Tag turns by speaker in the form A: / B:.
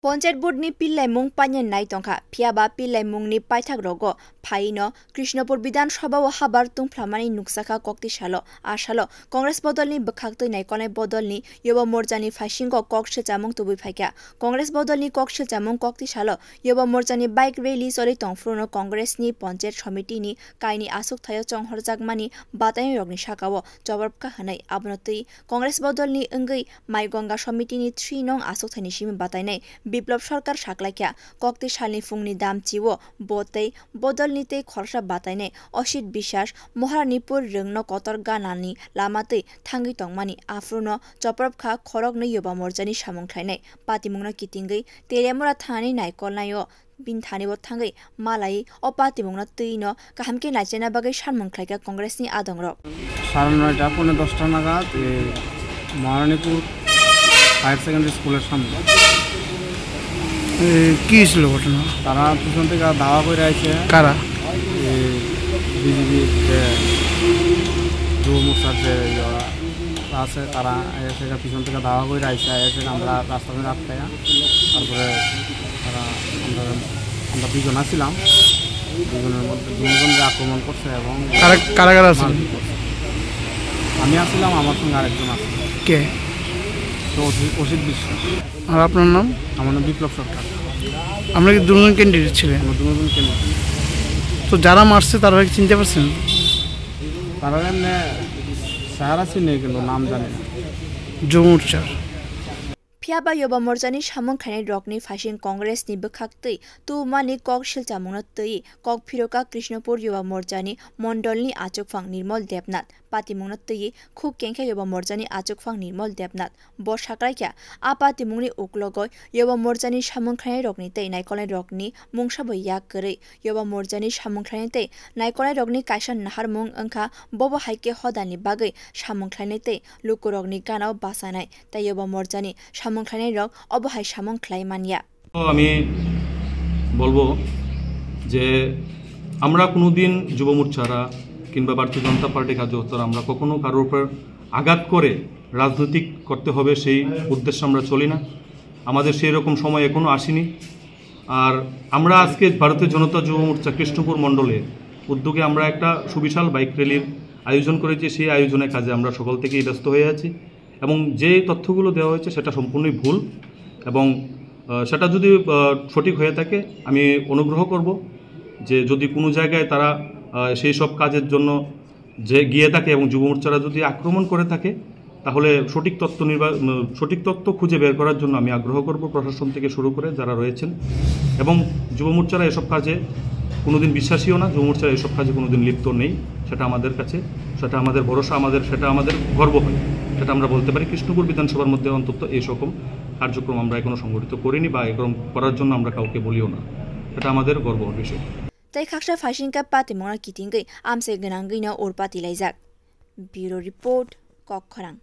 A: Ponjet board ni pillai mung panyen nai tongkha phiaba pillai mung ni paithak rogo phaino Krishnapur Bidhan Sabha o habar tung phlamani nuksakha kokti shalo ashalo Congress bodol ni bkhaktoi naikolai bodol ni Yuba Morcha ni phaisingko kokshe chamung tubui phaikya Congress bodol ni kokshe chamung kokti shalo Yuba Morcha ni bike rally sori tongfruno Congress ni Ponjet Committee ni kaini asuk thayo chonghorjakmani batai rogni sakao jawarpka hanai abnotui Congress bodol ni ongoi Maigonga Committee ni 3 nong asuk thani simi batainai বিপ্লব সরকার সাকলাইয়া কক্তি শালনি ফুংনি দাম চিও বতেই বদল নিতে খরসা বাতাইনে অসিত বিশ্বাস মহারানীপুর রংন কতর গানানি লামাতে থাঙ্গি তংমানি আফ্রুনো চপরবখা খরক नै युवा मोर्चानि सामुंख्लायनाय पातिमुंगना कितिंगै तेरेमुरा थानि नायकलनायो बिन थानिबो थांगै मालाई अ पातिमुंगना Taino काहामके नाचेना बागै सानमुंख्लायगा कंग्रेसनि आदंग्र
B: 9:30 नागाद Maharanipur higher secondary স্কুলের সামনে
C: কি ছিল ঘটনা?
B: তারা পিছন থেকে দাওয়া করে আসছে।
C: কারা?
B: বিজেপি যুব মোর্চার যে আছে তারা এসে পিছন থেকে দাওয়া করে আসছে। এসে আমরা রাস্তা ধরে আটকাই, তারপরে তারা আমরা দুজন আসছিলাম, দুজনের মধ্যে দুজনকে আক্রমণ করছে এবং
C: কারা কারা আছে?
B: আমি আসছিলাম, আমার সঙ্গে আরেকজন আছে।
C: কে?
B: অসিত বিশ্বাস।
C: আর আপনার নাম?
B: আমার নাম বিপ্লব সরকার।
C: আমরা কি দুজন ক্যান্ডিডেট ছিলেন?
B: আমরা দুজন ক্যান্ডিডেট।
C: তো যারা মারছে তারা কি চিনতে পারছেন?
B: তারা এমনি সাহারা চিনে কিন্তু নাম জানে না।
C: যুব মোর্চার
A: phiaba Yuba Morchani samungkhainai rokni phaising Congress ni bkhaktoi tu mani kok silchamungna tei kok phiroka Krishnapur Yuba Morchani mondolni achukphang Nirmal Debnath patimungna tei khuk kengkha Yuba Morchani achukphang Nirmal Debnath bo sakraikya a patimungni uklogoi Yuba Morchani samungkhainai rokni tei naikolai rokni mungsabo yak korei Yuba Morchani samungkhainai tei naikolai rokni kaisa nahar mung ongkha bobo haike hodani bagai samungkhainai tei lukurokni ganao basanai tai Yuba Morchani সামংখ্লাইনাই রক অবহাই সামংখ্লাই মানিয়া।
D: আমি বলবো যে আমরা কোনোদিন যুব মোর্চারা কিংবা ভারতীয় জনতা পার্টি কার্যকর্তারা আমরা কখনো কারোর উপর আঘাত করে রাজনৈতিক করতে হবে সেই উদ্দেশ্যে আমরা চলি না। আমাদের সেই রকম সময় এখনো আসেনি। আর আমরা আজকে ভারতীয় জনতা যুব মোর্চা কৃষ্ণপুর মণ্ডলে উদ্যোগে আমরা একটা সুবিশাল বাইক র্যালির আয়োজন করেছি। সেই আয়োজনের কাজে আমরা সকল থেকেই ব্যস্ত হয়ে আছি এবং যে তথ্যগুলো দেওয়া হয়েছে সেটা সম্পূর্ণই ভুল এবং সেটা যদি সঠিক হয়ে থাকে আমি অনুগ্রহ করব যে যদি কোনো জায়গায় তারা সেই সব কাজের জন্য যে গিয়ে থাকে এবং যুব মোর্চারা যদি আক্রমণ করে থাকে তাহলে সঠিক তথ্য খুঁজে বের করার জন্য আমি আগ্রহ করব প্রশাসন থেকে শুরু করে যারা রয়েছেন এবং যুব মোর্চারা এসব কাজে কোনোদিন বিশ্বাসীও না, যুব মোর্চারা এসব কাজে কোনোদিন লিপ্ত নেই। সেটা আমাদের কাছে, সেটা আমাদের ভরসা, সেটা আমাদের গর্ব হয়, সেটা আমরা বলতে পারি। কৃষ্ণপুর বিধানসভার মধ্যে অন্তত এই সকম কার্যক্রম আমরা এখনো সংগঠিত করিনি বা এরকম করার জন্য আমরা কাউকে বলিও না। এটা আমাদের গর্বের বিষয়।
A: তাই খাকসা ফাইসিংকা পাতিমংনা কিতিংগৈ আমসে গনাঙ্গৈনা ওরপাতি লাইজাক। Bureau report কক্ষরাং।